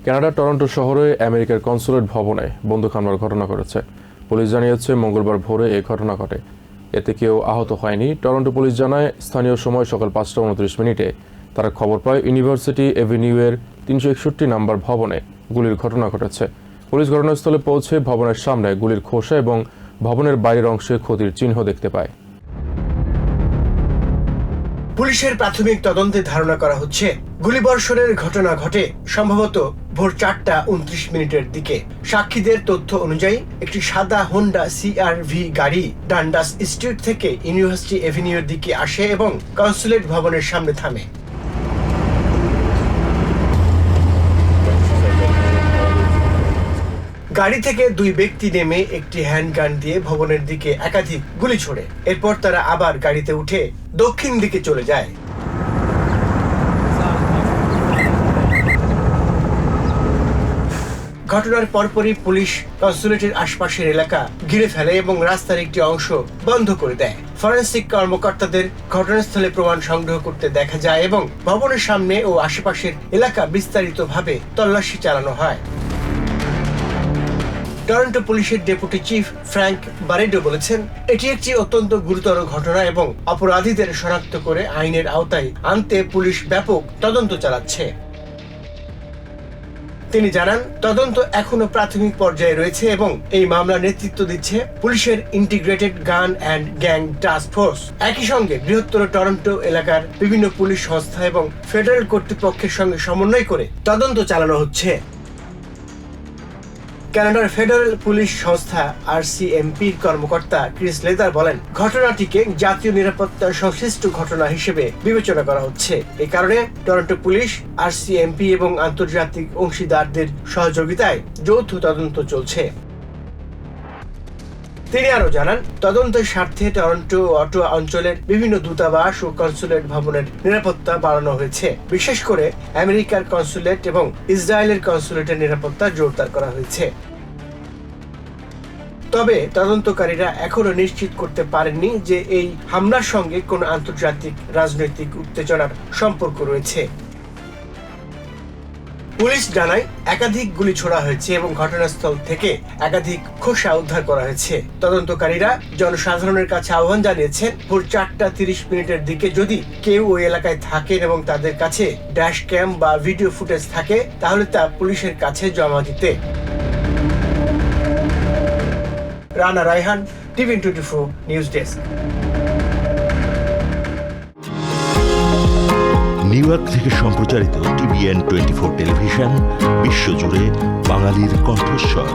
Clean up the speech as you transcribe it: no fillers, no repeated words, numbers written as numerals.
কানাডার টরন্টো শহরে আমেরিকার কনসুলেট ভবনে বন্দুক হামলার ঘটনা ঘটেছে। পুলিশ জানিয়েছে মঙ্গলবার ভোরে এই ঘটনা ঘটে। এতে কেউ আহত হয়নি। টরন্টো পুলিশ জানায়, স্থানীয় সময় সকাল 5:29 তারা খবর পায় ইউনিভার্সিটি এভিনিউয়ের 361 নম্বর ভবনে গুলির ঘটনা ঘটেছে। পুলিশ ঘটনাস্থলে পৌঁছে ভবনের সামনে গুলির খোসা এবং ভবনের বাইরের অংশে ক্ষতির চিহ্ন দেখতে পায়। পুলিশের প্রাথমিক তদন্তে ধারণা করা হচ্ছে গুলিবর্ষণের ঘটনা ঘটে সম্ভবত ভোর 4:29 দিকে। সাক্ষীদের তথ্য অনুযায়ী একটি সাদা হোন্ডা CR-V গাড়ি ডান্ডাস স্ট্রিট থেকে ইউনিভার্সিটি এভিনিউর দিকে আসে এবং কনসুলেট ভবনের সামনে থামে। গাড়ি থেকে দুই ব্যক্তি নেমে একটি হ্যান্ডগান দিয়ে ভবনের দিকে একাধিক গুলি ছোড়ে। এরপর তারা আবার গাড়িতে উঠে দক্ষিণ দিকে চলে যায়। ঘটনার পরপরই পুলিশ কনসুলেটের আশপাশের এলাকা ঘিরে ফেলে এবং রাস্তার একটি অংশ বন্ধ করে দেয়। ফরেনসিক কর্মকর্তাদের ঘটনাস্থলে প্রমাণ সংগ্রহ করতে দেখা যায় এবং ভবনের সামনে ও আশেপাশের এলাকা বিস্তারিতভাবে তল্লাশি চালানো হয়। টরন্টো পুলিশের ডেপুটি চিফ ফ্র্যাঙ্ক বারেডো বলেছেন, এটি একটি অত্যন্ত গুরুতর ঘটনা এবং অপরাধীদের শনাক্ত করে আইনের আওতায় আনতে পুলিশ ব্যাপক তদন্ত চালাচ্ছে। তিনি জানান, তদন্ত এখনো প্রাথমিক পর্যায়ে রয়েছে এবং এই মামলার নেতৃত্ব দিচ্ছে পুলিশের ইন্টিগ্রেটেড গান অ্যান্ড গ্যাং টাস্ক ফোর্স। একই সঙ্গে বৃহত্তর টরন্টো এলাকার বিভিন্ন পুলিশ সংস্থা এবং ফেডারেল কর্তৃপক্ষের সঙ্গে সমন্বয় করে তদন্ত চালানো হচ্ছে। কানাডার ফেডারেল পুলিশ সংস্থা RCMPর কর্মকর্তা ক্রিস লেদার বলেন, ঘটনাটিকে জাতীয় নিরাপত্তার সংশ্লিষ্ট ঘটনা হিসেবে বিবেচনা করা হচ্ছে। এই কারণে টরন্টো পুলিশ, RCMP এবং আন্তর্জাতিক অংশীদারদের সহযোগিতায় যৌথ তদন্ত চলছে। তিনি আরো জানান, তদন্তের স্বার্থে টরন্টো ও অটোয়া অঞ্চলের বিভিন্ন দূতাবাস ও কনসুলেট ভবনের নিরাপত্তা বাড়ানো হয়েছে। বিশেষ করে আমেরিকার কনসুলেট এবং ইসরায়েলের কনসুলেটের নিরাপত্তা জোরদার করা হয়েছে। তবে তদন্তকারীরা এখনো নিশ্চিত করতে পারেননি যে এই হামলার সঙ্গে কোনো আন্তর্জাতিক রাজনৈতিক উত্তেজনার সম্পর্ক রয়েছে। পুলিশ জানায়, একাধিক গুলি ছোড়া হয়েছে এবং ঘটনাস্থল থেকে একাধিক খোসা উদ্ধার করা হয়েছে। তদন্তকারীরা জনসাধারণের কাছে আহ্বান জানিয়েছেন, ভোর 4:30 দিকে যদি কেউ ওই এলাকায় থাকেন এবং তাদের কাছে ড্যাশ ক্যাম বা ভিডিও ফুটেজ থাকে, তাহলে তা পুলিশের কাছে জমা দিতে। Rana Raihan, TVN24 news desk. New York থেকে সম্প্রচারিত TVN24 টেলিভিশন বিশ্বজুড়ে বাঙালির কণ্ঠস্বর।